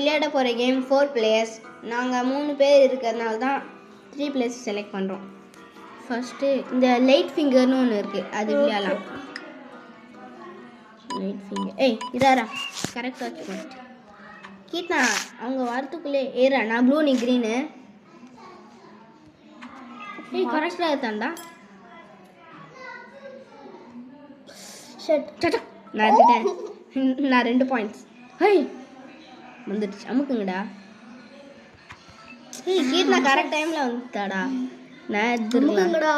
விளையாட போகிற game 4 players. நாங்கள் 3 பேர் இருக்கிறதுனால தான் 3 players செலக்ட் பண்ணுறோம். ஃபஸ்ட்டு இந்த லைட் ஃபிங்கர்னு ஒன்று இருக்குது, அது விளையாடலாம். லைட் ஃபிங்கர் இதாரா கரெக்டாக வச்சுக்கோ. கீர்த்தனா அவங்க வரத்துக்குள்ளே ஏறா. நான் ப்ளூ, நீ க்ரீனு. கரெக்டாக இருக்காண்டா. நான் எடுத்துட்டேன். நான் 2 பாயிண்ட்ஸ். வந்துடுச்சு, அமுக்குங்கடா. கீர்த்தனா கரெக்ட் டைமில் வந்துட்டாடா. நான் எடுத்துருக்கேன்டா.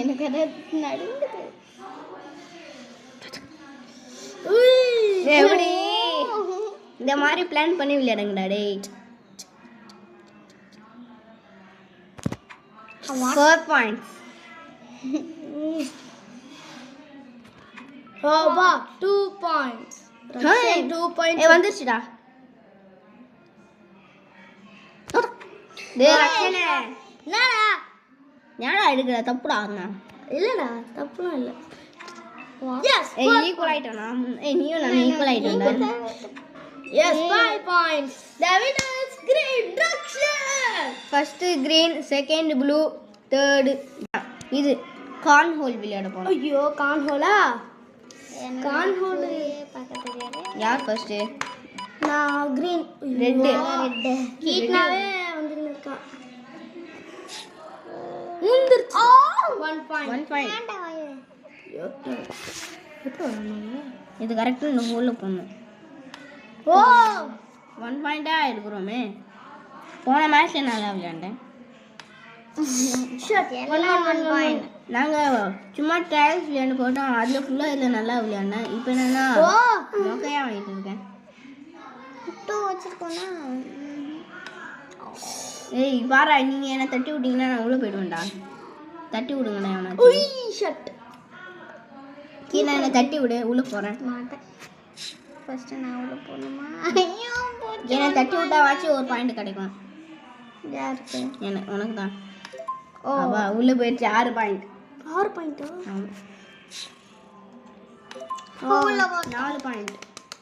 எனக்கு அதை நடுங்குது. எப்படி இந்த மாதிரி பிளான் பண்ணி விளையாடுங்கடா. டேய் 4 points. 2 points. 2 points. வந்துருச்சுடா. டேய் ரக்ஷனே, என்னடா ஞாடா எடுக்கற தப்புடா. அண்ணா இல்லடா, தப்புலாம் இல்ல. எஸ் ஈக்குவல் ஆயிட்டோம்னா. நீயும் நான் ஈக்குவல் ஆயிட்டோம்டா. Yes, 5 points. The winner is green Rakshan. First green, second blue, third இது கார்ன் ஹோல் விளையாட போறோம். ஐயோ, கார்ன் ஹோலா? கார்ன் ஹோல் பக்கத்துல யார் ஃபர்ஸ்ட்? நான் green. ரெட். கீட்னாவே வந்து நிக்கா. முந்திருச்சு. 1 point. 1 point. இது கரெக்டாக இந்த ஹோலில் போடணும். 1 பாயிண்டா எடுக்கிறோமே. போன மேட்ச்ல நல்லா விளையாண்டேன். நாங்கள் சும்மா ட்ரையல்ஸ் விளையாண்டு போட்டோம். அதில் ஃபுல்லாக இதில் நல்லா விளையாண்டேன். இப்போ என்னன்னா மொக்கையாக வாங்கிட்டு இருக்கேன். வச்சிருக்கோம்னா பாரா, நீங்கள் என்ன தட்டி விட்டீங்கன்னா நான் உள்ளே போயிடுவேன்டா. தட்டி விடுங்கண்ணா. எவனா கீழே என்ன தட்டி விடு, உள்ளே போகிறேன். மாட்டேன். ஃபர்ஸ்ட் நான் உள்ள போணுமா? என்னை தட்டி விட்டா வாச்சு 1 பாயிண்ட் கிடைக்கும். யாருக்கு? உனக்கு தான். அவா உள்ளே போயிடுச்சு. 6 பாயிண்ட். 6 பாயிண்ட். ஆமாம். 4 பாயிண்ட்.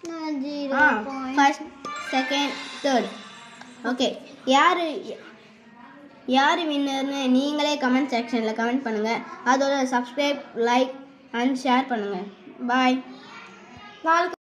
நான் 0 point. First, second, third. Okay, யார் வின்னர்னு நீங்களே கமெண்ட் செக்ஷனில் கமெண்ட் பண்ணுங்கள். அதோட சப்ஸ்கிரைப், லைக் அண்ட் ஷேர் பண்ணுங்கள். பாய்.